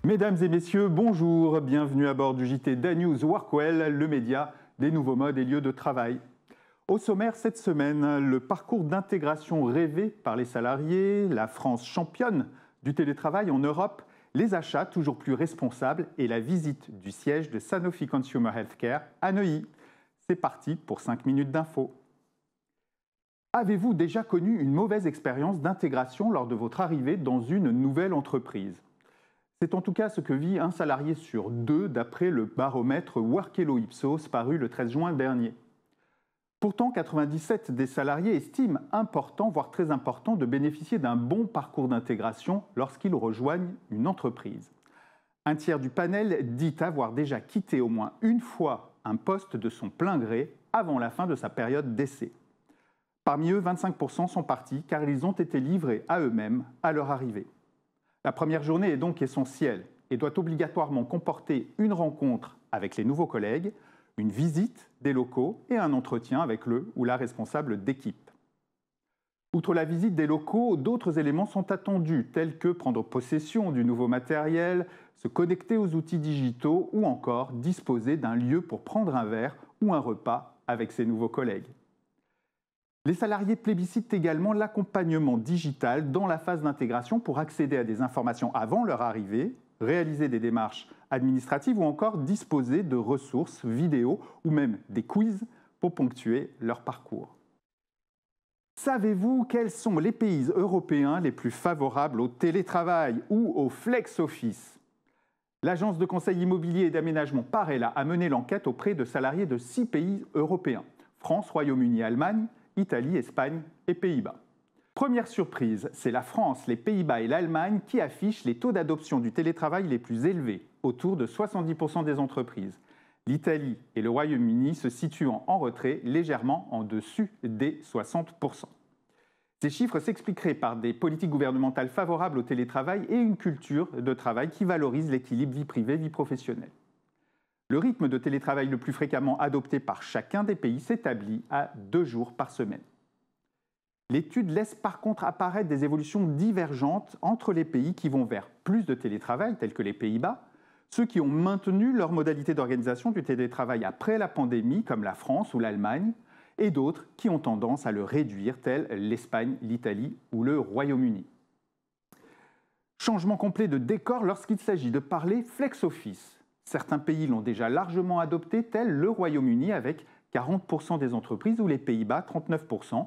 Mesdames et messieurs, bonjour, bienvenue à bord du JT d'Anews Workwell, le média des nouveaux modes et lieux de travail. Au sommaire cette semaine, le parcours d'intégration rêvé par les salariés, la France championne du télétravail en Europe, les achats toujours plus responsables et la visite du siège de Sanofi Consumer Healthcare à Neuilly. C'est parti pour 5 minutes d'info. Avez-vous déjà connu une mauvaise expérience d'intégration lors de votre arrivée dans une nouvelle entreprise ? C'est en tout cas ce que vit un salarié sur deux d'après le baromètre Workello Ipsos paru le 13 juin dernier. Pourtant, 97 des salariés estiment important, voire très important, de bénéficier d'un bon parcours d'intégration lorsqu'ils rejoignent une entreprise. Un tiers du panel dit avoir déjà quitté au moins une fois un poste de son plein gré avant la fin de sa période d'essai. Parmi eux, 25% sont partis car ils ont été livrés à eux-mêmes à leur arrivée. La première journée est donc essentielle et doit obligatoirement comporter une rencontre avec les nouveaux collègues, une visite des locaux et un entretien avec le ou la responsable d'équipe. Outre la visite des locaux, d'autres éléments sont attendus, tels que prendre possession du nouveau matériel, se connecter aux outils digitaux ou encore disposer d'un lieu pour prendre un verre ou un repas avec ses nouveaux collègues. Les salariés plébiscitent également l'accompagnement digital dans la phase d'intégration pour accéder à des informations avant leur arrivée, réaliser des démarches administratives ou encore disposer de ressources vidéo ou même des quiz pour ponctuer leur parcours. Savez-vous quels sont les pays européens les plus favorables au télétravail ou au flex office ? L'agence de conseil immobilier et d'aménagement Parella a mené l'enquête auprès de salariés de 6 pays européens, France, Royaume-Uni, Allemagne, Italie, Espagne et Pays-Bas. Première surprise, c'est la France, les Pays-Bas et l'Allemagne qui affichent les taux d'adoption du télétravail les plus élevés, autour de 70% des entreprises. L'Italie et le Royaume-Uni se situant en retrait, légèrement en dessus des 60%. Ces chiffres s'expliqueraient par des politiques gouvernementales favorables au télétravail et une culture de travail qui valorise l'équilibre vie privée-vie professionnelle. Le rythme de télétravail le plus fréquemment adopté par chacun des pays s'établit à 2 jours par semaine. L'étude laisse par contre apparaître des évolutions divergentes entre les pays qui vont vers plus de télétravail, tels que les Pays-Bas, ceux qui ont maintenu leur modalité d'organisation du télétravail après la pandémie, comme la France ou l'Allemagne, et d'autres qui ont tendance à le réduire, tels l'Espagne, l'Italie ou le Royaume-Uni. Changement complet de décor lorsqu'il s'agit de parler flex office. Certains pays l'ont déjà largement adopté, tel le Royaume-Uni avec 40% des entreprises ou les Pays-Bas 39%.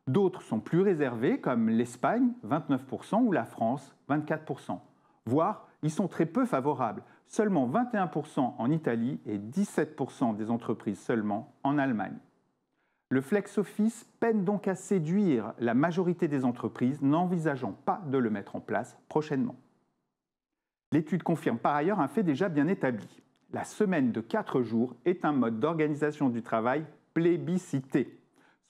D'autres sont plus réservés comme l'Espagne 29% ou la France 24%. Voire, ils sont très peu favorables, seulement 21% en Italie et 17% des entreprises seulement en Allemagne. Le flex office peine donc à séduire la majorité des entreprises n'envisageant pas de le mettre en place prochainement. L'étude confirme par ailleurs un fait déjà bien établi. La semaine de 4 jours est un mode d'organisation du travail plébiscité.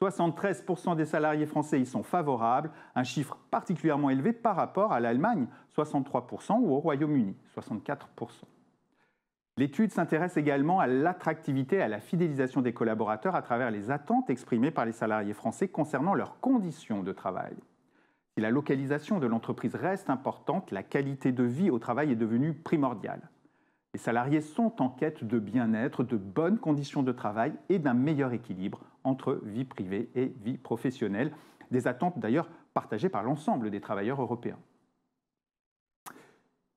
73% des salariés français y sont favorables, un chiffre particulièrement élevé par rapport à l'Allemagne, 63%, ou au Royaume-Uni, 64%. L'étude s'intéresse également à l'attractivité et à la fidélisation des collaborateurs à travers les attentes exprimées par les salariés français concernant leurs conditions de travail. Si la localisation de l'entreprise reste importante, la qualité de vie au travail est devenue primordiale. Les salariés sont en quête de bien-être, de bonnes conditions de travail et d'un meilleur équilibre entre vie privée et vie professionnelle, des attentes d'ailleurs partagées par l'ensemble des travailleurs européens.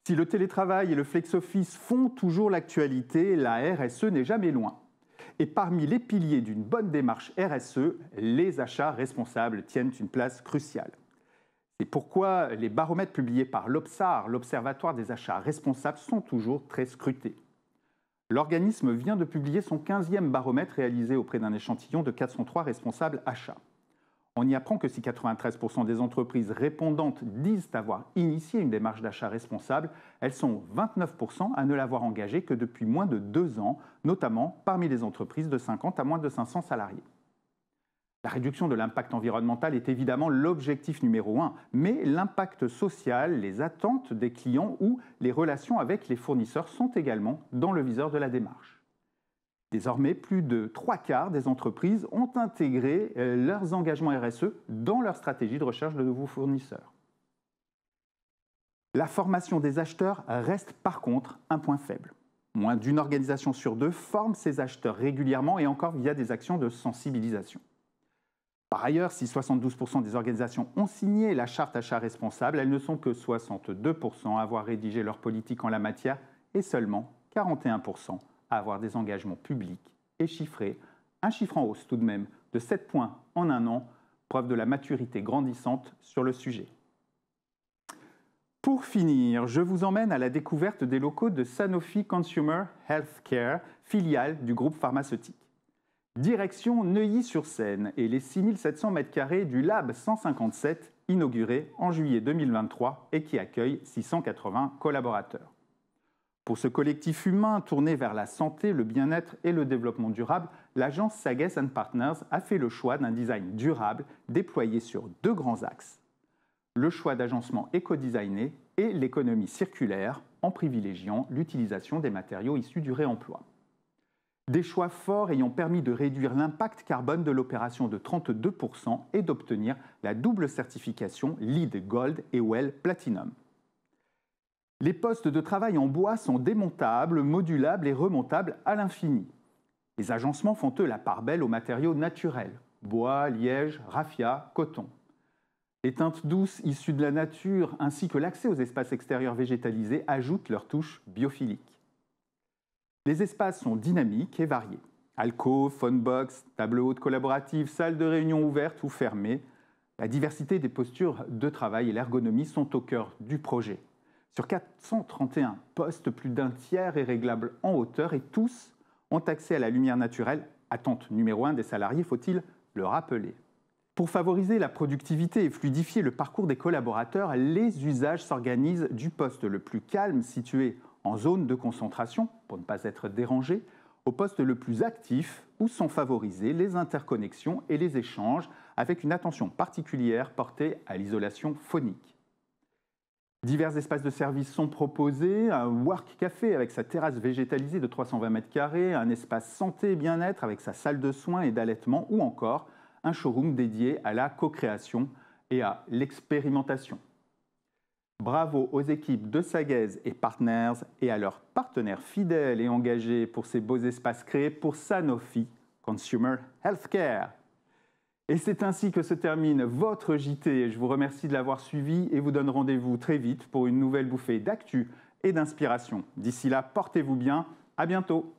Si le télétravail et le flex-office font toujours l'actualité, la RSE n'est jamais loin. Et parmi les piliers d'une bonne démarche RSE, les achats responsables tiennent une place cruciale. C'est pourquoi les baromètres publiés par l'Obsar, l'Observatoire des achats responsables, sont toujours très scrutés. L'organisme vient de publier son 15e baromètre réalisé auprès d'un échantillon de 403 responsables achats. On y apprend que si 93% des entreprises répondantes disent avoir initié une démarche d'achat responsable, elles sont 29% à ne l'avoir engagée que depuis moins de 2 ans, notamment parmi les entreprises de 50 à moins de 500 salariés. La réduction de l'impact environnemental est évidemment l'objectif numéro 1, mais l'impact social, les attentes des clients ou les relations avec les fournisseurs sont également dans le viseur de la démarche. Désormais, plus de 3/4 des entreprises ont intégré leurs engagements RSE dans leur stratégie de recherche de nouveaux fournisseurs. La formation des acheteurs reste par contre un point faible. Moins d'une organisation sur deux forme ses acheteurs régulièrement et encore via des actions de sensibilisation. Par ailleurs, si 72% des organisations ont signé la charte achat responsable, elles ne sont que 62% à avoir rédigé leur politique en la matière et seulement 41% à avoir des engagements publics et chiffrés, un chiffre en hausse tout de même de 7 points en un an, preuve de la maturité grandissante sur le sujet. Pour finir, je vous emmène à la découverte des locaux de Sanofi Consumer Healthcare, filiale du groupe pharmaceutique. Direction Neuilly-sur-Seine et les 6700 m² du Lab 157, inauguré en juillet 2023 et qui accueille 680 collaborateurs. Pour ce collectif humain tourné vers la santé, le bien-être et le développement durable, l'agence Sagues & Partners a fait le choix d'un design durable déployé sur 2 grands axes. Le choix d'agencement éco-designé et l'économie circulaire en privilégiant l'utilisation des matériaux issus du réemploi. Des choix forts ayant permis de réduire l'impact carbone de l'opération de 32% et d'obtenir la double certification LEED Gold et WELL Platinum. Les postes de travail en bois sont démontables, modulables et remontables à l'infini. Les agencements font eux la part belle aux matériaux naturels, bois, liège, raffia, coton. Les teintes douces issues de la nature ainsi que l'accès aux espaces extérieurs végétalisés ajoutent leur touche biophilique. Les espaces sont dynamiques et variés. Alcôve, phonebox, table haute collaborative, salle de réunion ouverte ou fermée. La diversité des postures de travail et l'ergonomie sont au cœur du projet. Sur 431 postes, plus d'un tiers est réglable en hauteur et tous ont accès à la lumière naturelle, attente numéro 1 des salariés, faut-il le rappeler. Pour favoriser la productivité et fluidifier le parcours des collaborateurs, les usages s'organisent du poste le plus calme, situé en zone de concentration, pour ne pas être dérangé, au poste le plus actif, où sont favorisées les interconnexions et les échanges, avec une attention particulière portée à l'isolation phonique. Divers espaces de service sont proposés, un work café avec sa terrasse végétalisée de 320 m², un espace santé et bien-être avec sa salle de soins et d'allaitement, ou encore un showroom dédié à la co-création et à l'expérimentation. Bravo aux équipes de Sagues & Partners et à leurs partenaires fidèles et engagés pour ces beaux espaces créés pour Sanofi Consumer Healthcare. Et c'est ainsi que se termine votre JT. Je vous remercie de l'avoir suivi et vous donne rendez-vous très vite pour une nouvelle bouffée d'actu et d'inspiration. D'ici là, portez-vous bien. À bientôt.